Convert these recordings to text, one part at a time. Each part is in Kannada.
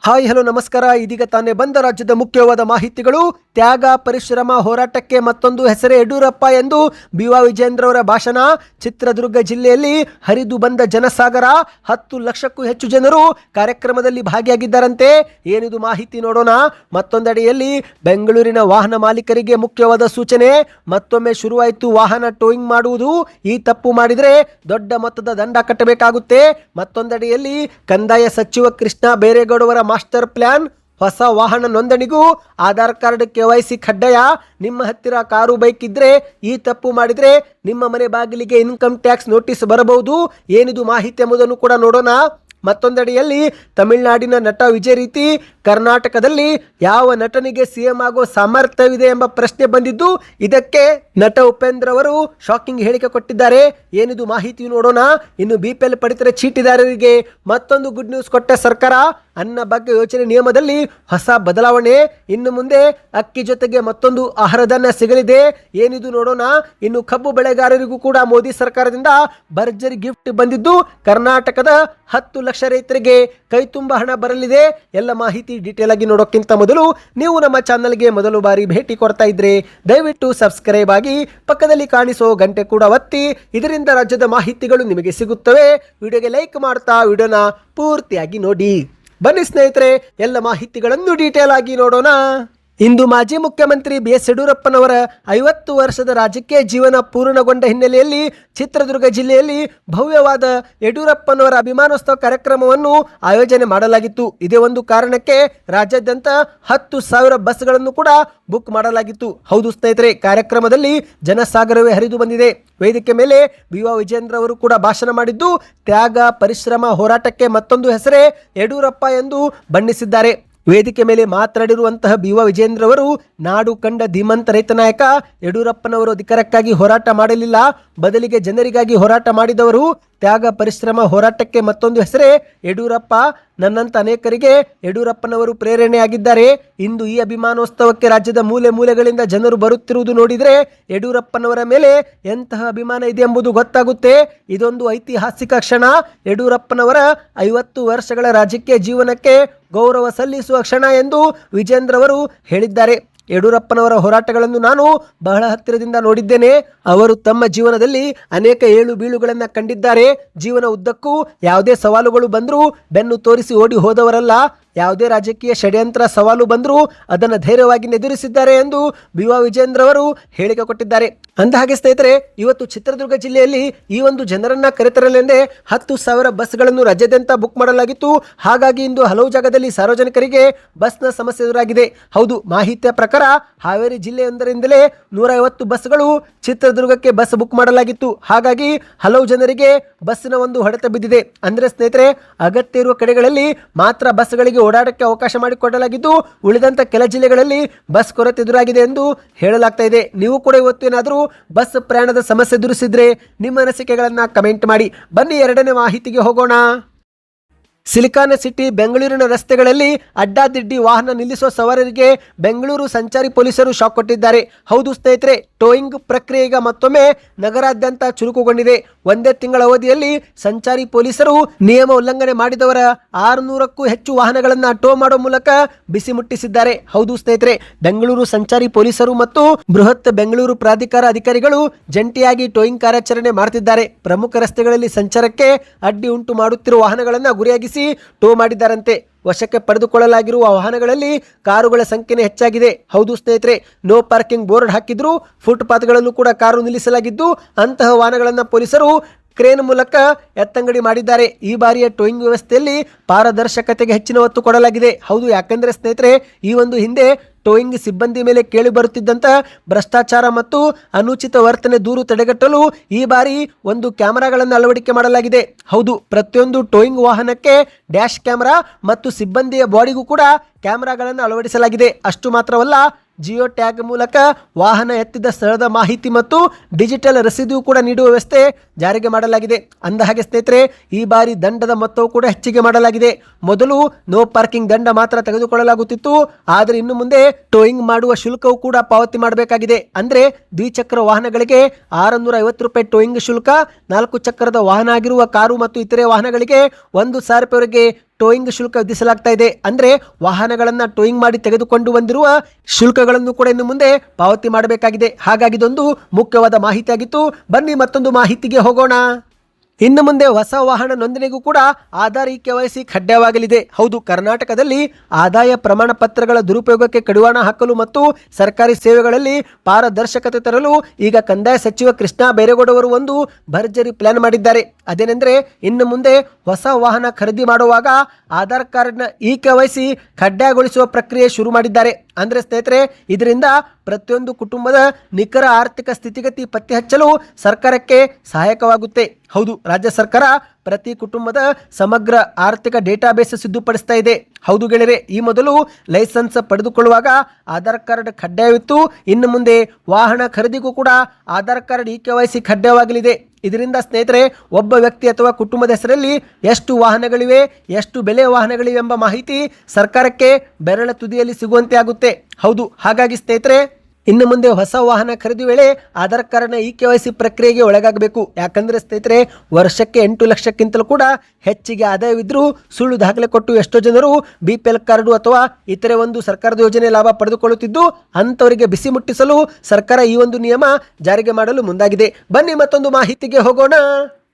ಹಾಯ್ ಹಲೋ ನಮಸ್ಕಾರ. ಇದೀಗ ತಾನೇ ಬಂದ ರಾಜ್ಯದ ಮುಖ್ಯವಾದ ಮಾಹಿತಿಗಳು. ತ್ಯಾಗ ಪರಿಶ್ರಮ ಹೋರಾಟಕ್ಕೆ ಮತ್ತೊಂದು ಹೆಸರೇ ಯಡಿಯೂರಪ್ಪ ಎಂದು ಬಿ.ವಾ. ವಿಜಯೇಂದ್ರ ಅವರ ಭಾಷಣ. ಚಿತ್ರದುರ್ಗ ಜಿಲ್ಲೆಯಲ್ಲಿ ಹರಿದು ಬಂದ ಜನಸಾಗರ. 10 ಲಕ್ಷಕ್ಕೂ ಹೆಚ್ಚು ಜನರು ಕಾರ್ಯಕ್ರಮದಲ್ಲಿ ಭಾಗಿಯಾಗಿದ್ದಾರಂತೆ. ಏನಿದು ಮಾಹಿತಿ ನೋಡೋಣ. ಮತ್ತೊಂದೆಡೆಯಲ್ಲಿ ಬೆಂಗಳೂರಿನ ವಾಹನ ಮಾಲೀಕರಿಗೆ ಮುಖ್ಯವಾದ ಸೂಚನೆ. ಮತ್ತೊಮ್ಮೆ ಶುರುವಾಯಿತು ವಾಹನ ಟೋಯಿಂಗ್ ಮಾಡುವುದು. ಈ ತಪ್ಪು ಮಾಡಿದರೆ ದೊಡ್ಡ ಮೊತ್ತದ ದಂಡ ಕಟ್ಟಬೇಕಾಗುತ್ತೆ. ಮತ್ತೊಂದೆಡೆಯಲ್ಲಿ ಕಂದಾಯ ಸಚಿವ ಕೃಷ್ಣ ಬೈರೇಗೌಡ ಮಾಸ್ಟರ್ ಪ್ಲಾನ್. ಹೊಸ ವಾಹನ ನೋಂದಣಿಗೂ ಆಧಾರ್ ಕಾರ್ಡ್ KYC ಕಡ್ಡಾಯ. ನಿಮ್ಮ ಹತ್ತಿರ ಕಾರು ಬೈಕ್ ಇದ್ರೆ ಈ ತಪ್ಪು ಮಾಡಿದ್ರೆ ನಿಮ್ಮ ಮನೆ ಬಾಗಿಲಿಗೆ ಇನ್ಕಮ್ ಟ್ಯಾಕ್ಸ್ ನೋಟಿಸ್ ಬರಬಹುದು. ಏನಿದು ಮಾಹಿತಿ ಎಂಬುದನ್ನು ಕೂಡ ನೋಡೋಣ. ಮತ್ತೊಂದೆಡೆಯಲ್ಲಿ ತಮಿಳುನಾಡಿನ ನಟ ವಿಜಯ್ ರೀತಿ ಕರ್ನಾಟಕದಲ್ಲಿ ಯಾವ ನಟನಿಗೆ CM ಆಗೋ ಸಾಮರ್ಥ್ಯವಿದೆ ಎಂಬ ಪ್ರಶ್ನೆ ಬಂದಿದ್ದು, ಇದಕ್ಕೆ ನಟ ಉಪೇಂದ್ರ ಅವರು ಶಾಕಿಂಗ್ ಹೇಳಿಕೆ ಕೊಟ್ಟಿದ್ದಾರೆ. ಏನಿದು ಮಾಹಿತಿ ನೋಡೋಣ. ಇನ್ನು BPL ಪಡಿತರ ಚೀಟಿದಾರರಿಗೆ ಮತ್ತೊಂದು ಗುಡ್ ನ್ಯೂಸ್ ಕೊಟ್ಟ ಸರ್ಕಾರ. ಅನ್ನ ಭಾಗ್ಯ ಯೋಜನೆ ನಿಯಮದಲ್ಲಿ ಹೊಸ ಬದಲಾವಣೆ. ಇನ್ನು ಮುಂದೆ ಅಕ್ಕಿ ಜೊತೆಗೆ ಮತ್ತೊಂದು ಆಹಾರಧಾನ್ಯ ಸಿಗಲಿದೆ. ಏನಿದು ನೋಡೋಣ. ಇನ್ನು ಕಬ್ಬು ಬೆಳೆಗಾರರಿಗೂ ಕೂಡ ಮೋದಿ ಸರ್ಕಾರದಿಂದ ಭರ್ಜರಿ ಗಿಫ್ಟ್ ಬಂದಿದ್ದು, ಕರ್ನಾಟಕದ 10 ಲಕ್ಷ ರೈತರಿಗೆ ಕೈ ತುಂಬ ಹಣ ಬರಲಿದೆ. ಎಲ್ಲ ಮಾಹಿತಿ ಡೀಟೇಲ್ ಆಗಿ ನೋಡೋಕ್ಕಿಂತ ಮೊದಲು ನೀವು ನಮ್ಮ ಚಾನಲ್ಗೆ ಮೊದಲು ಬಾರಿ ಭೇಟಿ ಕೊಡ್ತಾ ಇದ್ರೆ ದಯವಿಟ್ಟು ಸಬ್ಸ್ಕ್ರೈಬ್ ಆಗಿ, ಪಕ್ಕದಲ್ಲಿ ಕಾಣಿಸೋ ಗಂಟೆ ಕೂಡ ಒತ್ತಿ. ಇದರಿಂದ ರಾಜ್ಯದ ಮಾಹಿತಿಗಳು ನಿಮಗೆ ಸಿಗುತ್ತವೆ. ವಿಡಿಯೋಗೆ ಲೈಕ್ ಮಾಡ್ತಾ ವಿಡಿಯೋನ ಪೂರ್ತಿಯಾಗಿ ನೋಡಿ. ಬನ್ನಿ ಸ್ನೇಹಿತರೆ, ಎಲ್ಲ ಮಾಹಿತಿಗಳನ್ನು ಡೀಟೇಲ್ ಆಗಿ ನೋಡೋಣ. ಇಂದು ಮಾಜಿ ಮುಖ್ಯಮಂತ್ರಿ BS ಯಡಿಯೂರಪ್ಪನವರ 50 ವರ್ಷದ ರಾಜಕೀಯ ಜೀವನ ಪೂರ್ಣಗೊಂಡ ಹಿನ್ನೆಲೆಯಲ್ಲಿ ಚಿತ್ರದುರ್ಗ ಜಿಲ್ಲೆಯಲ್ಲಿ ಭವ್ಯವಾದ ಯಡಿಯೂರಪ್ಪನವರ ಅಭಿಮಾನೋತ್ಸವ ಕಾರ್ಯಕ್ರಮವನ್ನು ಆಯೋಜನೆ ಮಾಡಲಾಗಿತ್ತು. ಇದೇ ಒಂದು ಕಾರಣಕ್ಕೆ ರಾಜ್ಯಾದ್ಯಂತ 10,000 ಬಸ್ಗಳನ್ನು ಕೂಡ ಬುಕ್ ಮಾಡಲಾಗಿತ್ತು. ಹೌದು ಸ್ನೇಹಿತರೆ, ಕಾರ್ಯಕ್ರಮದಲ್ಲಿ ಜನಸಾಗರವೇ ಹರಿದು ಬಂದಿದೆ. ವೇದಿಕೆ ಮೇಲೆ ಬಿ.ವಾ. ವಿಜಯೇಂದ್ರ ಅವರು ಕೂಡ ಭಾಷಣ ಮಾಡಿದ್ದು, ತ್ಯಾಗ ಪರಿಶ್ರಮ ಹೋರಾಟಕ್ಕೆ ಮತ್ತೊಂದು ಹೆಸರೇ ಯಡಿಯೂರಪ್ಪ ಎಂದು ಬಣ್ಣಿಸಿದ್ದಾರೆ. ವೇದಿಕೆ ಮೇಲೆ ಮಾತನಾಡಿರುವಂತಹ ಬಿ.ವಾ. ವಿಜಯೇಂದ್ರ ಅವರು, ನಾಡು ಕಂಡ ಧೀಮಂತ ರೈತ ನಾಯಕ ಯಡಿಯೂರಪ್ಪನವರು ಅಧಿಕಾರಕ್ಕಾಗಿ ಹೋರಾಟ ಮಾಡಲಿಲ್ಲ, ಬದಲಿಗೆ ಜನರಿಗಾಗಿ ಹೋರಾಟ ಮಾಡಿದವರು. ತ್ಯಾಗ ಪರಿಶ್ರಮ ಹೋರಾಟಕ್ಕೆ ಮತ್ತೊಂದು ಹೆಸರೇ ಯಡಿಯೂರಪ್ಪ. ನನ್ನಂತ ಅನೇಕರಿಗೆ ಯಡಿಯೂರಪ್ಪನವರು ಪ್ರೇರಣೆಯಾಗಿದ್ದಾರೆ. ಇಂದು ಈ ಅಭಿಮಾನೋತ್ಸವಕ್ಕೆ ರಾಜ್ಯದ ಮೂಲೆ ಮೂಲೆಗಳಿಂದ ಜನರು ಬರುತ್ತಿರುವುದು ನೋಡಿದರೆ ಯಡಿಯೂರಪ್ಪನವರ ಮೇಲೆ ಎಂತಹ ಅಭಿಮಾನ ಇದೆ ಎಂಬುದು ಗೊತ್ತಾಗುತ್ತೆ. ಇದೊಂದು ಐತಿಹಾಸಿಕ ಕ್ಷಣ. ಯಡಿಯೂರಪ್ಪನವರ 50 ವರ್ಷಗಳ ರಾಜಕೀಯ ಜೀವನಕ್ಕೆ ಗೌರವ ಸಲ್ಲಿಸುವ ಕ್ಷಣ ಎಂದು ವಿಜೇಂದ್ರ ಅವರು ಹೇಳಿದ್ದಾರೆ. ಯಡಿಯೂರಪ್ಪನವರ ಹೋರಾಟಗಳನ್ನು ನಾನು ಬಹಳ ಹತ್ತಿರದಿಂದ ನೋಡಿದ್ದೇನೆ. ಅವರು ತಮ್ಮ ಜೀವನದಲ್ಲಿ ಅನೇಕ ಏಳು ಬೀಳುಗಳನ್ನು ಕಂಡಿದ್ದಾರೆ. ಜೀವನ ಉದ್ದಕ್ಕೂ ಯಾವುದೇ ಸವಾಲುಗಳು ಬಂದರೂ ಬೆನ್ನು ತೋರಿಸಿ ಓಡಿ ಹೋದವರಲ್ಲ. ಯಾವುದೇ ರಾಜಕೀಯ ಷಡ್ಯಂತ್ರ ಸವಾಲು ಬಂದರೂ ಅದನ್ನು ಧೈರ್ಯವಾಗಿ ಎದುರಿಸಿದ್ದಾರೆ ಎಂದು ಬಿ.ವಾ. ವಿಜಯೇಂದ್ರ ಅವರು ಹೇಳಿಕೆ ಕೊಟ್ಟಿದ್ದಾರೆ. ಅಂದಹಾಗೆ ಸ್ನೇಹಿತರೆ, ಇವತ್ತು ಚಿತ್ರದುರ್ಗ ಜಿಲ್ಲೆಯಲ್ಲಿ ಈ ಒಂದು ಜನರನ್ನ ಕರೆತರಲೆಂದೇ 10,000 ಬಸ್ಗಳನ್ನು ರಾಜ್ಯಾದ್ಯಂತ ಬುಕ್ ಮಾಡಲಾಗಿತ್ತು. ಹಾಗಾಗಿ ಇಂದು ಹಲವು ಜಾಗದಲ್ಲಿ ಸಾರ್ವಜನಿಕರಿಗೆ ಬಸ್ನ ಸಮಸ್ಯೆ ಎದುರಾಗಿದೆ. ಹೌದು, ಮಾಹಿತಿಯ ಪ್ರಕಾರ ಹಾವೇರಿ ಜಿಲ್ಲೆಯೊಂದರಿಂದಲೇ 150 ಬಸ್ಗಳು ಚಿತ್ರದುರ್ಗಕ್ಕೆ ಬಸ್ ಬುಕ್ ಮಾಡಲಾಗಿತ್ತು. ಹಾಗಾಗಿ ಹಲವು ಜನರಿಗೆ ಬಸ್ಸಿನ ಒಂದು ಹೊಡೆತ ಬಿದ್ದಿದೆ. ಅಂದರೆ ಸ್ನೇಹಿತರೆ, ಅಗತ್ಯ ಇರುವ ಕಡೆಗಳಲ್ಲಿ ಮಾತ್ರ ಬಸ್ಗಳಿಗೆ ಓಡಾಟಕ್ಕೆ ಅವಕಾಶ ಮಾಡಿಕೊಡಲಾಗಿದ್ದು, ಉಳಿದಂತ ಕೆಲ ಜಿಲ್ಲೆಗಳಲ್ಲಿ ಬಸ್ ಕೊರತೆ ಎದುರಾಗಿದೆ ಎಂದು ಹೇಳಲಾಗ್ತಾ ಇದೆ. ನೀವು ಕೂಡ ಇವತ್ತೇನಾದರೂ ಬಸ್ ಪ್ರಯಾಣದ ಸಮಸ್ಯೆ ಎದುರಿಸಿದ್ರೆ ನಿಮ್ಮ ಅನಿಸಿಕೆಗಳನ್ನ ಕಮೆಂಟ್ ಮಾಡಿ. ಬನ್ನಿ ಎರಡನೇ ಮಾಹಿತಿಗೆ ಹೋಗೋಣ. ಸಿಲಿಕಾನ್ ಸಿಟಿ ಬೆಂಗಳೂರಿನ ರಸ್ತೆಗಳಲ್ಲಿ ಅಡ್ಡಾದಿಡ್ಡಿ ವಾಹನ ನಿಲ್ಲಿಸುವ ಸವಾರರಿಗೆ ಬೆಂಗಳೂರು ಸಂಚಾರಿ ಪೊಲೀಸರು ಶಾಕ್ ಕೊಟ್ಟಿದ್ದಾರೆ. ಹೌದು ಸ್ನೇಹಿತರೆ, ಟೋಯಿಂಗ್ ಪ್ರಕ್ರಿಯೆ ಈಗ ಮತ್ತೊಮ್ಮೆ ನಗರಾದ್ಯಂತ ಚುರುಕುಗೊಂಡಿದೆ. ಒಂದೇ ತಿಂಗಳ ಅವಧಿಯಲ್ಲಿ ಸಂಚಾರಿ ಪೊಲೀಸರು ನಿಯಮ ಉಲ್ಲಂಘನೆ ಮಾಡಿದವರ 600ಕ್ಕೂ ಹೆಚ್ಚು ವಾಹನಗಳನ್ನು ಟೋ ಮಾಡುವ ಮೂಲಕ ಬಿಸಿ ಮುಟ್ಟಿಸಿದ್ದಾರೆ. ಹೌದು ಸ್ನೇಹಿತರೆ, ಬೆಂಗಳೂರು ಸಂಚಾರಿ ಪೊಲೀಸರು ಮತ್ತು ಬೃಹತ್ ಬೆಂಗಳೂರು ಪ್ರಾಧಿಕಾರ ಅಧಿಕಾರಿಗಳು ಜಂಟಿಯಾಗಿ ಟೋಯಿಂಗ್ ಕಾರ್ಯಾಚರಣೆ ಮಾಡುತ್ತಿದ್ದಾರೆ. ಪ್ರಮುಖ ರಸ್ತೆಗಳಲ್ಲಿ ಸಂಚಾರಕ್ಕೆ ಅಡ್ಡಿ ಉಂಟು ಮಾಡುತ್ತಿರುವ ವಾಹನಗಳನ್ನು ಗುರಿಯಾಗಿಸಿ ಟೋ ಮಾಡಿದ್ದಾರಂತೆ. ವಶಕ್ಕೆ ಪಡೆದುಕೊಳ್ಳಲಾಗಿರುವ ವಾಹನಗಳಲ್ಲಿ ಕಾರುಗಳ ಸಂಖ್ಯೆನೇ ಹೆಚ್ಚಾಗಿದೆ. ಹೌದು ಸ್ನೇಹಿತರೆ, ನೋ ಪಾರ್ಕಿಂಗ್ ಬೋರ್ಡ್ ಹಾಕಿದ್ರು, ಫುಟ್ಪಾತ್ಗಳಲ್ಲೂ ಕೂಡ ಕಾರು ನಿಲ್ಲಿಸಲಾಗಿದ್ದು, ಅಂತಹ ವಾಹನಗಳನ್ನು ಪೊಲೀಸರು ಕ್ರೇನ್ ಮೂಲಕ ಎತ್ತಂಗಡಿ ಮಾಡಿದ್ದಾರೆ. ಈ ಬಾರಿಯ ಟೋಯಿಂಗ್ ವ್ಯವಸ್ಥೆಯಲ್ಲಿ ಪಾರದರ್ಶಕತೆಗೆ ಹೆಚ್ಚಿನ ಒತ್ತು ಕೊಡಲಾಗಿದೆ. ಹೌದು, ಯಾಕಂದ್ರೆ ಸ್ನೇಹಿತರೆ, ಈ ಒಂದು ಹಿಂದೆ ಟೋಯಿಂಗ್ ಸಿಬ್ಬಂದಿ ಮೇಲೆ ಕೇಳಿ ಬರುತ್ತಿದ್ದಂಥ ಭ್ರಷ್ಟಾಚಾರ ಮತ್ತು ಅನುಚಿತ ವರ್ತನೆ ದೂರು ತಡೆಗಟ್ಟಲು ಈ ಬಾರಿ ಒಂದು ಕ್ಯಾಮೆರಾಗಳನ್ನು ಅಳವಡಿಕೆ ಮಾಡಲಾಗಿದೆ. ಹೌದು, ಪ್ರತಿಯೊಂದು ಟೋಯಿಂಗ್ ವಾಹನಕ್ಕೆ ಡ್ಯಾಶ್ ಕ್ಯಾಮೆರಾ ಮತ್ತು ಸಿಬ್ಬಂದಿಯ ಬಾಡಿಗೂ ಕೂಡ ಕ್ಯಾಮೆರಾಗಳನ್ನು ಅಳವಡಿಸಲಾಗಿದೆ. ಅಷ್ಟು ಮಾತ್ರವಲ್ಲ, ಜಿಯೋ ಟ್ಯಾಗ್ ಮೂಲಕ ವಾಹನ ಎತ್ತಿದ ಸ್ಥಳದ ಮಾಹಿತಿ ಮತ್ತು ಡಿಜಿಟಲ್ ರಸೀದಿಯೂ ಕೂಡ ನೀಡುವ ವ್ಯವಸ್ಥೆ ಜಾರಿಗೆ ಮಾಡಲಾಗಿದೆ. ಅಂದಹಾಗೆ ಸ್ನೇಹಿತರೆ, ಈ ಬಾರಿ ದಂಡದ ಮೊತ್ತವೂ ಕೂಡ ಹೆಚ್ಚಿಗೆ ಮಾಡಲಾಗಿದೆ. ಮೊದಲು ನೋ ಪಾರ್ಕಿಂಗ್ ದಂಡ ಮಾತ್ರ ತೆಗೆದುಕೊಳ್ಳಲಾಗುತ್ತಿತ್ತು, ಆದರೆ ಇನ್ನು ಮುಂದೆ ಟೋಯಿಂಗ್ ಮಾಡುವ ಶುಲ್ಕವೂ ಕೂಡ ಪಾವತಿ ಮಾಡಬೇಕಾಗಿದೆ. ಅಂದ್ರೆ ದ್ವಿಚಕ್ರ ವಾಹನಗಳಿಗೆ 650 ರೂಪಾಯಿ ಟೋಯಿಂಗ್ ಶುಲ್ಕ, 4 ಚಕ್ರದ ವಾಹನ ಆಗಿರುವ ಕಾರು ಮತ್ತು ಇತರೆ ವಾಹನಗಳಿಗೆ 1,000 ರೂಪಾಯಿವರೆಗೆ ಟೋಯಿಂಗ್ ಶುಲ್ಕ ವಿಧಿಸಲಾಗ್ತಾ ಇದೆ. ಅಂದ್ರೆ ವಾಹನಗಳನ್ನ ಟೋಯಿಂಗ್ ಮಾಡಿ ತೆಗೆದುಕೊಂಡು ಬಂದಿರುವ ಶುಲ್ಕಗಳನ್ನು ಕೂಡ ಇನ್ನು ಮುಂದೆ ಪಾವತಿ ಮಾಡಬೇಕಾಗಿದೆ. ಹಾಗಾಗಿ ಇದೊಂದು ಮುಖ್ಯವಾದ ಮಾಹಿತಿ ಆಗಿತ್ತು. ಬನ್ನಿ ಮತ್ತೊಂದು ಮಾಹಿತಿಗೆ ಹೋಗೋಣ. ಇನ್ನು ಮುಂದೆ ಹೊಸ ವಾಹನ ನೋಂದಣಿಗೂ ಕೂಡ ಆಧಾರ್ KYC ಕಡ್ಡಾಯವಾಗಲಿದೆ. ಹೌದು, ಕರ್ನಾಟಕದಲ್ಲಿ ಆದಾಯ ಪ್ರಮಾಣ ಪತ್ರಗಳ ದುರುಪಯೋಗಕ್ಕೆ ಕಡಿವಾಣ ಹಾಕಲು ಮತ್ತು ಸರ್ಕಾರಿ ಸೇವೆಗಳಲ್ಲಿ ಪಾರದರ್ಶಕತೆ ತರಲು ಈಗ ಕಂದಾಯ ಸಚಿವ ಕೃಷ್ಣ ಬೈರೇಗೌಡ ಅವರು ಒಂದು ಭರ್ಜರಿ ಪ್ಲಾನ್ ಮಾಡಿದ್ದಾರೆ. ಅದೇನೆಂದ್ರೆ, ಇನ್ನು ಮುಂದೆ ಹೊಸ ವಾಹನ ಖರೀದಿ ಮಾಡುವಾಗ ಆಧಾರ್ ಕಾರ್ಡ್ನ KYC ಕಡ್ಡಾಯಗೊಳಿಸುವ ಪ್ರಕ್ರಿಯೆ ಶುರು ಮಾಡಿದ್ದಾರೆ. ಅಂದ್ರೆ ಸ್ನೇಹಿತರೆ, ಇದರಿಂದ ಪ್ರತಿಯೊಂದು ಕುಟುಂಬದ ನಿಖರ ಆರ್ಥಿಕ ಸ್ಥಿತಿಗತಿ ಪತ್ತೆ ಹಚ್ಚಲು ಸರ್ಕಾರಕ್ಕೆ ಸಹಾಯಕವಾಗುತ್ತೆ. ಹೌದು, ರಾಜ್ಯ ಸರ್ಕಾರ ಪ್ರತಿ ಕುಟುಂಬದ ಸಮಗ್ರ ಆರ್ಥಿಕ ಡೇಟಾಬೇಸ್ ಸಿದ್ಧಪಡಿಸ್ತಾ ಇದೆ. ಹೌದು ಗೆಳೆಯರೆ, ಈ ಮೊದಲು ಲೈಸೆನ್ಸ್ ಪಡೆದುಕೊಳ್ಳುವಾಗ ಆಧಾರ್ ಕಾರ್ಡ್ ಕಡ್ಡಾಯವಿತ್ತು. ಇನ್ನು ಮುಂದೆ ವಾಹನ ಖರೀದಿಗೂ ಕೂಡ ಆಧಾರ್ ಕಾರ್ಡ್ KYC ಕಡ್ಡಾಯವಾಗಲಿದೆ. ಇದರಿಂದ ಸ್ನೇಹಿತರೆ, ಒಬ್ಬ ವ್ಯಕ್ತಿ ಅಥವಾ ಕುಟುಂಬದ ಹೆಸರಲ್ಲಿ ಎಷ್ಟು ವಾಹನಗಳಿವೆ, ಎಷ್ಟು ಬೆಲೆಯ ವಾಹನಗಳಿವೆ ಎಂಬ ಮಾಹಿತಿ ಸರ್ಕಾರಕ್ಕೆ ಬೆರಳ ತುದಿಯಲ್ಲಿ ಸಿಗುವಂತೆ ಆಗುತ್ತೆ. ಹೌದು, ಹಾಗಾಗಿ ಸ್ನೇಹಿತರೆ, ಇನ್ನು ಮುಂದೆ ಹೊಸ ವಾಹನ ಖರೀದಿ ವೇಳೆ ಆಧಾರ್ ಕಾರ್ಡ್ನ KYC ಪ್ರಕ್ರಿಯೆಗೆ ಒಳಗಾಗಬೇಕು. ಯಾಕಂದ್ರೆ ಸ್ನೇಹಿತರೆ, ವರ್ಷಕ್ಕೆ 8 ಲಕ್ಷಕ್ಕಿಂತಲೂ ಕೂಡ ಹೆಚ್ಚಿಗೆ ಆದಾಯವಿದ್ರೂ ಸುಳ್ಳು ದಾಖಲೆ ಕೊಟ್ಟು ಎಷ್ಟೋ ಜನರು BPL ಕಾರ್ಡು ಅಥವಾ ಇತರೆ ಒಂದು ಸರ್ಕಾರದ ಯೋಜನೆ ಲಾಭ ಪಡೆದುಕೊಳ್ಳುತ್ತಿದ್ದು, ಅಂಥವರಿಗೆ ಬಿಸಿ ಮುಟ್ಟಿಸಲು ಸರ್ಕಾರ ಈ ಒಂದು ನಿಯಮ ಜಾರಿಗೆ ಮಾಡಲು ಮುಂದಾಗಿದೆ. ಬನ್ನಿ ಮತ್ತೊಂದು ಮಾಹಿತಿಗೆ ಹೋಗೋಣ.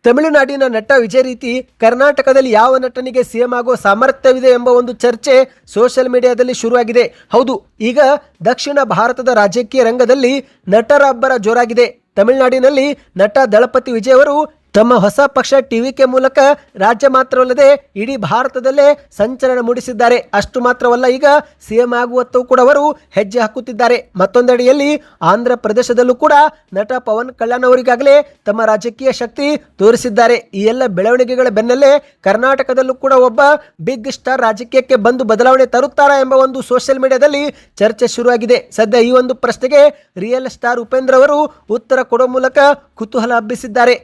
ತಮಿಳುನಾಡಿನ ನಟ ವಿಜಯ್ ರೀತಿ ಕರ್ನಾಟಕದಲ್ಲಿ ಯಾವ ನಟನಿಗೆ CM ಆಗೋ ಸಾಮರ್ಥ್ಯವಿದೆ ಎಂಬ ಒಂದು ಚರ್ಚೆ ಸೋಷಿಯಲ್ ಮೀಡಿಯಾದಲ್ಲಿ ಶುರುವಾಗಿದೆ. ಹೌದು, ಈಗ ದಕ್ಷಿಣ ಭಾರತದ ರಾಜಕೀಯ ರಂಗದಲ್ಲಿ ನಟರ ಅಬ್ಬರ ಜೋರಾಗಿದೆ. ತಮಿಳುನಾಡಿನಲ್ಲಿ ನಟ ದಳಪತಿ ವಿಜಯ್ ಅವರು ತಮ್ಮ ಹೊಸ ಪಕ್ಷ TVK ಮೂಲಕ ರಾಜ್ಯ ಮಾತ್ರವಲ್ಲದೆ ಇಡೀ ಭಾರತದಲ್ಲೇ ಸಂಚಲನ ಮೂಡಿಸಿದ್ದಾರೆ. ಅಷ್ಟು ಮಾತ್ರವಲ್ಲ, ಈಗ CM ಆಗುವತ್ತೂ ಕೂಡ ಅವರು ಹೆಜ್ಜೆ ಹಾಕುತ್ತಿದ್ದಾರೆ. ಮತ್ತೊಂದೆಡೆಯಲ್ಲಿ ಆಂಧ್ರ ಪ್ರದೇಶದಲ್ಲೂ ಕೂಡ ನಟ ಪವನ್ ಕಲ್ಯಾಣ್ ಅವರಿಗಾಗಲೇ ತಮ್ಮ ರಾಜಕೀಯ ಶಕ್ತಿ ತೋರಿಸಿದ್ದಾರೆ. ಈ ಎಲ್ಲ ಬೆಳವಣಿಗೆಗಳ ಬೆನ್ನಲ್ಲೇ ಕರ್ನಾಟಕದಲ್ಲೂ ಕೂಡ ಒಬ್ಬ ಬಿಗ್ ಸ್ಟಾರ್ ರಾಜಕೀಯಕ್ಕೆ ಬಂದು ಬದಲಾವಣೆ ತರುತ್ತಾರಾ ಎಂಬ ಒಂದು ಸೋಷಿಯಲ್ ಮೀಡಿಯಾದಲ್ಲಿ ಚರ್ಚೆ ಶುರುವಾಗಿದೆ. ಸದ್ಯ ಈ ಒಂದು ಪ್ರಶ್ನೆಗೆ ರಿಯಲ್ ಸ್ಟಾರ್ ಉಪೇಂದ್ರ ಅವರು ಉತ್ತರ ಕೊಡೋ ಮೂಲಕ ಕುತೂಹಲ ಹಬ್ಬಿಸಿದ್ದಾರೆ.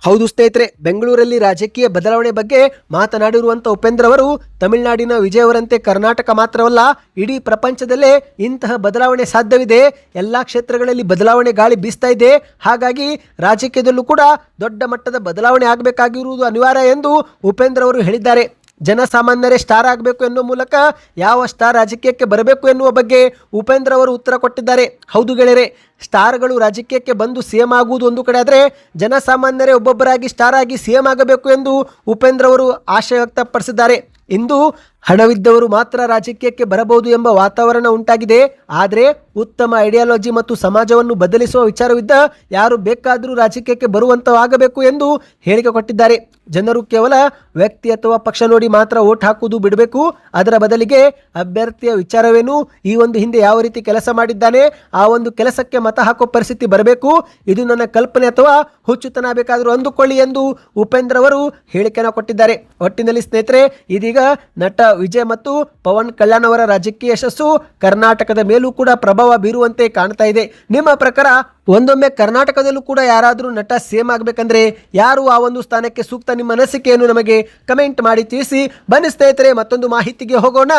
ಹೌದು ಸ್ನೇಹಿತರೆ, ಬೆಂಗಳೂರಲ್ಲಿ ರಾಜಕೀಯ ಬದಲಾವಣೆ ಬಗ್ಗೆ ಮಾತನಾಡಿರುವಂಥ ಉಪೇಂದ್ರ ಅವರು ತಮಿಳುನಾಡಿನ ವಿಜಯ್ ಅವರಂತೆ ಕರ್ನಾಟಕ ಮಾತ್ರವಲ್ಲ, ಇಡೀ ಪ್ರಪಂಚದಲ್ಲೇ ಇಂತಹ ಬದಲಾವಣೆ ಸಾಧ್ಯವಿದೆ. ಎಲ್ಲ ಕ್ಷೇತ್ರಗಳಲ್ಲಿ ಬದಲಾವಣೆ ಗಾಳಿ ಬೀಸ್ತಾ ಇದೆ. ಹಾಗಾಗಿ ರಾಜಕೀಯದಲ್ಲೂ ಕೂಡ ದೊಡ್ಡ ಮಟ್ಟದ ಬದಲಾವಣೆ ಆಗಬೇಕಾಗಿರುವುದು ಅನಿವಾರ್ಯ ಎಂದು ಉಪೇಂದ್ರ ಅವರು ಹೇಳಿದ್ದಾರೆ. ಜನಸಾಮಾನ್ಯರೇ ಸ್ಟಾರ್ ಆಗಬೇಕು ಎನ್ನುವ ಮೂಲಕ ಯಾವ ಸ್ಟಾರ್ ರಾಜಕೀಯಕ್ಕೆ ಬರಬೇಕು ಎನ್ನುವ ಬಗ್ಗೆ ಉಪೇಂದ್ರ ಅವರು ಉತ್ತರ ಕೊಟ್ಟಿದ್ದಾರೆ. ಹೌದು ಗೆಳೆಯರೆ, ಸ್ಟಾರ್ಗಳು ರಾಜಕೀಯಕ್ಕೆ ಬಂದು CM ಆಗುವುದು ಒಂದು ಕಡೆ ಆದರೆ, ಜನಸಾಮಾನ್ಯರೇ ಒಬ್ಬೊಬ್ಬರಾಗಿ ಸ್ಟಾರ್ ಆಗಿ CM ಆಗಬೇಕು ಎಂದು ಉಪೇಂದ್ರ ಅವರು ಆಶಯ ವ್ಯಕ್ತಪಡಿಸಿದ್ದಾರೆ. ಇಂದು ಹಣವಿದ್ದವರು ಮಾತ್ರ ರಾಜಕೀಯಕ್ಕೆ ಬರಬಹುದು ಎಂಬ ವಾತಾವರಣ ಉಂಟಾಗಿದೆ. ಆದರೆ ಉತ್ತಮ ಐಡಿಯಾಲಜಿ ಮತ್ತು ಸಮಾಜವನ್ನು ಬದಲಿಸುವ ವಿಚಾರವಿದ್ದ ಯಾರು ಬೇಕಾದರೂ ರಾಜಕೀಯಕ್ಕೆ ಬರುವಂತವಾಗಬೇಕು ಎಂದು ಹೇಳಿಕೆ ಕೊಟ್ಟಿದ್ದಾರೆ. ಜನರು ಕೇವಲ ವ್ಯಕ್ತಿ ಅಥವಾ ಪಕ್ಷ ನೋಡಿ ಮಾತ್ರ ವೋಟ್ ಹಾಕುವುದು ಬಿಡಬೇಕು. ಅದರ ಬದಲಿಗೆ ಅಭ್ಯರ್ಥಿಯ ವಿಚಾರವೇನು, ಈ ಒಂದು ಹಿಂದೆ ಯಾವ ರೀತಿ ಕೆಲಸ ಮಾಡಿದ್ದಾನೆ, ಆ ಒಂದು ಕೆಲಸಕ್ಕೆ ಮತ ಹಾಕೋ ಪರಿಸ್ಥಿತಿ ಬರಬೇಕು. ಇದು ನನ್ನ ಕಲ್ಪನೆ ಅಥವಾ ಹುಚ್ಚುತನ ಬೇಕಾದರೂ ಅಂದುಕೊಳ್ಳಿ ಎಂದು ಉಪೇಂದ್ರ ಅವರು ಹೇಳಿಕೆಯನ್ನು ಕೊಟ್ಟಿದ್ದಾರೆ. ಒಟ್ಟಿನಲ್ಲಿ ಸ್ನೇಹಿತರೆ, ಇದೀಗ ನಟ ವಿಜಯ್ ಮತ್ತು ಪವನ್ ಕಲ್ಯಾಣ್ ಅವರ ರಾಜಕೀಯ ಯಶಸ್ಸು ಕರ್ನಾಟಕದ ಮೇಲೂ ಕೂಡ ಪ್ರಭಾವ ಬೀರುವಂತೆ ಕಾಣ್ತಾ ಇದೆ. ನಿಮ್ಮ ಪ್ರಕಾರ ಒಂದೊಮ್ಮೆ ಕರ್ನಾಟಕದಲ್ಲೂ ಕೂಡ ಯಾರಾದರೂ ನಟ CM ಆಗಬೇಕಂದ್ರೆ ಯಾರು ಆ ಒಂದು ಸ್ಥಾನಕ್ಕೆ ಸೂಕ್ತ? ನಿಮ್ಮ ಅನಿಸಿಕೆಯನ್ನು ನಮಗೆ ಕಮೆಂಟ್ ಮಾಡಿ ತಿಳಿಸಿ. ಬನ್ನಿ ಸ್ನೇಹಿತರೆ, ಮತ್ತೊಂದು ಮಾಹಿತಿಗೆ ಹೋಗೋಣ.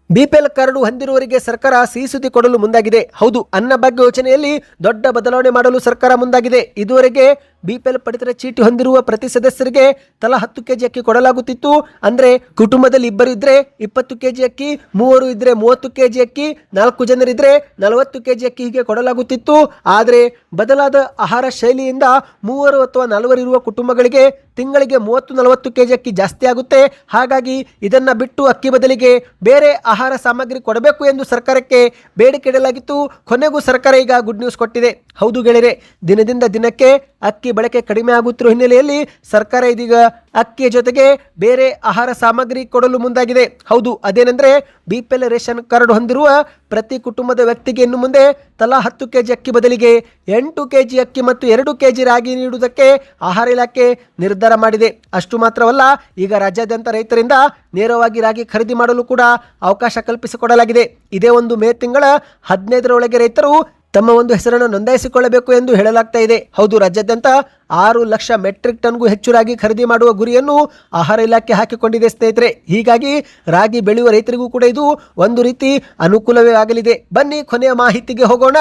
BPL ಕಾರ್ಡು ಹೊಂದಿರುವವರಿಗೆ ಸರ್ಕಾರ ಸಿಹಿ ಸುದ್ದಿ ಕೊಡಲು ಮುಂದಾಗಿದೆ. ಹೌದು, ಅನ್ನಭಾಗ್ಯ ಯೋಜನೆಯಲ್ಲಿ ದೊಡ್ಡ ಬದಲಾವಣೆ ಮಾಡಲು ಸರ್ಕಾರ ಮುಂದಾಗಿದೆ. ಇದುವರೆಗೆ BPL ಪಡಿತರ ಚೀಟಿ ಹೊಂದಿರುವ ಪ್ರತಿ ಸದಸ್ಯರಿಗೆ ತಲಾ 10 kg ಅಕ್ಕಿ ಕೊಡಲಾಗುತ್ತಿತ್ತು. ಅಂದ್ರೆ ಕುಟುಂಬದಲ್ಲಿ ಇಬ್ಬರು ಇದ್ರೆ 20 kg ಅಕ್ಕಿ, 3 ಇದ್ರೆ 30 kg ಅಕ್ಕಿ, 4 ಜನರಿದ್ರೆ 40 kg ಅಕ್ಕಿ ಹೀಗೆ ಕೊಡಲಾಗುತ್ತಿತ್ತು. ಆದರೆ ಬದಲಾದ ಆಹಾರ ಶೈಲಿಯಿಂದ 3 ಅಥವಾ 4 ಇರುವ ಕುಟುಂಬಗಳಿಗೆ ತಿಂಗಳಿಗೆ 30-40 kg ಅಕ್ಕಿ ಜಾಸ್ತಿ ಆಗುತ್ತೆ. ಹಾಗಾಗಿ ಇದನ್ನ ಬಿಟ್ಟು ಅಕ್ಕಿ ಬದಲಿಗೆ ಬೇರೆ ಆಹಾರ ಸಾಮಗ್ರಿ ಕೊಡಬೇಕು ಎಂದು ಸರ್ಕಾರಕ್ಕೆ ಬೇಡಿಕೆ ಇಡಲಾಗಿತ್ತು. ಕೊನೆಗೂ ಸರ್ಕಾರ ಈಗ ಗುಡ್ ನ್ಯೂಸ್ ಕೊಟ್ಟಿದೆ. ಹೌದು ಗೆಳೆಯರೆ, ದಿನದಿಂದ ದಿನಕ್ಕೆ ಅಕ್ಕಿ ಬಳಕೆ ಕಡಿಮೆ ಆಗುತ್ತಿರುವ ಹಿನ್ನೆಲೆಯಲ್ಲಿ ಸರ್ಕಾರ ಇದೀಗ ಅಕ್ಕಿಯ ಜೊತೆಗೆ ಬೇರೆ ಆಹಾರ ಸಾಮಗ್ರಿ ಕೊಡಲು ಮುಂದಾಗಿದೆ. ಹೌದು, ಅದೇನೆಂದ್ರೆ BPL ರೇಷನ್ ಕಾರ್ಡ್ ಹೊಂದಿರುವ ಪ್ರತಿ ಕುಟುಂಬದ ವ್ಯಕ್ತಿಗೆ ಇನ್ನು ಮುಂದೆ ತಲಾ 10 kg ಅಕ್ಕಿ ಬದಲಿಗೆ 8 kg ಅಕ್ಕಿ ಮತ್ತು 2 kg ರಾಗಿ ನೀಡುವುದಕ್ಕೆ ಆಹಾರ ಇಲಾಖೆ ನಿರ್ಧಾರ ಮಾಡಿದೆ. ಅಷ್ಟು ಮಾತ್ರವಲ್ಲ, ಈಗ ರಾಜ್ಯಾದ್ಯಂತ ರೈತರಿಂದ ನೇರವಾಗಿ ರಾಗಿ ಖರೀದಿ ಮಾಡಲು ಕೂಡ ಅವಕಾಶ ಕಲ್ಪಿಸಿಕೊಡಲಾಗಿದೆ. ಇದೇ ಒಂದು ಮೇ ತಿಂಗಳ 15ರೊಳಗೆ ರೈತರು ತಮ್ಮ ಒಂದು ಹೆಸರನ್ನು ನೋಂದಾಯಿಸಿಕೊಳ್ಳಬೇಕು ಎಂದು ಹೇಳಲಾಗ್ತಾ ಇದೆ. ಹೌದು, ರಾಜ್ಯಾದ್ಯಂತ 6 ಲಕ್ಷ ಮೆಟ್ರಿಕ್ ಟನ್ಗೂ ಹೆಚ್ಚು ರಾಗಿ ಖರೀದಿ ಮಾಡುವ ಗುರಿಯನ್ನು ಆಹಾರ ಇಲಾಖೆ ಹಾಕಿಕೊಂಡಿದೆ ಸ್ನೇಹಿತರೆ. ಹೀಗಾಗಿ ರಾಗಿ ಬೆಳೆಯುವ ರೈತರಿಗೂ ಕೂಡ ಇದು ಒಂದು ರೀತಿ ಅನುಕೂಲವೇ ಆಗಲಿದೆ. ಬನ್ನಿ ಕೊನೆಯ ಮಾಹಿತಿಗೆ ಹೋಗೋಣ.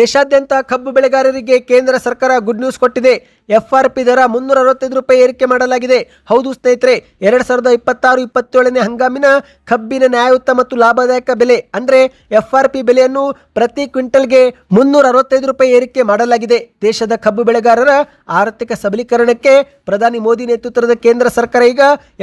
ದೇಶಾದ್ಯಂತ ಕಬ್ಬು ಬೆಳೆಗಾರರಿಗೆ ಕೇಂದ್ರ ಸರ್ಕಾರ ಗುಡ್ ನ್ಯೂಸ್ ಕೊಟ್ಟಿದೆ. FRP ದರ 365 ರೂಪಾಯಿ ಏರಿಕೆ ಮಾಡಲಾಗಿದೆ. ಹೌದು ಸ್ನೇಹಿತರೆ, 2026-27ನೇ ಹಂಗಾಮಿನ ಕಬ್ಬಿನ ನ್ಯಾಯಯುತ ಮತ್ತು ಲಾಭದಾಯಕ ಬೆಲೆ ಅಂದ್ರೆ FRP ಬೆಲೆಯನ್ನು ಪ್ರತಿ ಕ್ವಿಂಟಲ್ಗೆ 365 ರೂಪಾಯಿ ಏರಿಕೆ ಮಾಡಲಾಗಿದೆ. ದೇಶದ ಕಬ್ಬು ಬೆಳೆಗಾರರ ಆರ್ಥಿಕ ಸಬಲೀಕರಣಕ್ಕೆ ಪ್ರಧಾನಿ ಮೋದಿ ನೇತೃತ್ವದ ಕೇಂದ್ರ ಸರ್ಕಾರ ಈಗ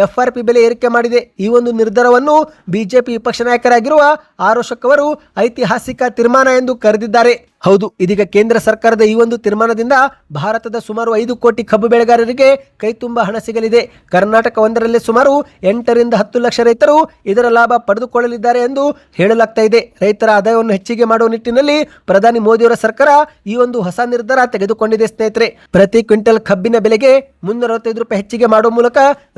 FRP ಬೆಲೆ ಏರಿಕೆ ಮಾಡಿದೆ. ಈ ಒಂದು ನಿರ್ಧಾರವನ್ನು ಬಿಜೆಪಿ ವಿಪಕ್ಷ ನಾಯಕರಾಗಿರುವ ಆರ್ ಅಶೋಕ್ ಅವರು ಐತಿಹಾಸಿಕ ತೀರ್ಮಾನ ಎಂದು ಕರೆದಿದ್ದಾರೆ. ಹೌದು, ಇದೀಗ ಕೇಂದ್ರ ಸರ್ಕಾರದ ಈ ಒಂದು ತೀರ್ಮಾನದಿಂದ ಭಾರತದ ಸುಮಾರು 5 ಕೋಟಿ ಕಬ್ಬು ಬೆಳೆಗಾರರಿಗೆ ಕೈ ತುಂಬಾ ಹಣ ಸಿಗಲಿದೆ. ಕರ್ನಾಟಕ ಒಂದರಲ್ಲಿ ಸುಮಾರು 8 ರಿಂದ 10 ಲಕ್ಷ ರೈತರು ಇದರ ಲಾಭ ಪಡೆದುಕೊಳ್ಳಲಿದ್ದಾರೆ ಎಂದು ಹೇಳಲಾಗ್ತಾ ಇದೆ. ರೈತರ ಆದಾಯವನ್ನು ಹೆಚ್ಚಿಗೆ ಮಾಡುವ ನಿಟ್ಟಿನಲ್ಲಿ ಪ್ರಧಾನಿ ಮೋದಿಯವರ ಸರ್ಕಾರ ಈ ಒಂದು ಹೊಸ ನಿರ್ಧಾರ ತೆಗೆದುಕೊಂಡಿದೆ ಸ್ನೇಹಿತರೆ. ಪ್ರತಿ ಕ್ವಿಂಟಲ್ ಕಬ್ಬಿನ ಬೆಲೆಗೆ 365 ರೂಪಾಯಿ ಹೆಚ್ಚಿಗೆ ಮಾಡುವ ಮೂಲಕ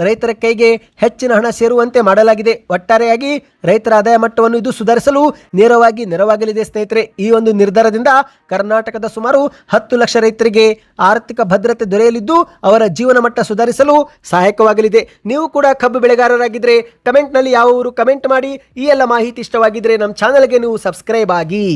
ರೈತರ ಕೈಗೆ ಹೆಚ್ಚಿನ ಹಣ ಸೇರುವಂತೆ ಮಾಡಲಾಗಿದೆ. ಒಟ್ಟಾರೆಯಾಗಿ ರೈತರ ಆದಾಯ ಮಟ್ಟವನ್ನು ಇದು ಸುಧಾರಿಸಲು ನೇರವಾಗಿ ನೆರವಾಗಲಿದೆ ಸ್ನೇಹಿತರೆ. ಈ ಒಂದು ನಿರ್ಧಾರದಿಂದ ಕರ್ನಾಟಕದ ಸುಮಾರು 10 ಲಕ್ಷ ರೈತರಿಗೆ ಆರ್ಥಿಕ ಭದ್ರತೆ ದೊರೆಯಲಿದ್ದು ಅವರ ಜೀವನ ಮಟ್ಟ ಸುಧಾರಿಸಲು ಸಹಾಯಕವಾಗಲಿದೆ. ನೀವು ಕೂಡ ಕಬ್ಬು ಬೆಳೆಗಾರರಾಗಿದ್ರೆ ಕಮೆಂಟ್ನಲ್ಲಿ ಯಾವ ಊರು ಕಮೆಂಟ್ ಮಾಡಿ. ಈ ಎಲ್ಲ ಮಾಹಿತಿ ಇಷ್ಟವಾಗಿದ್ರೆ ನಮ್ಮ ಚಾನಲ್ಗೆ ನೀವು ಸಬ್ಸ್ಕ್ರೈಬ್ ಆಗಿ.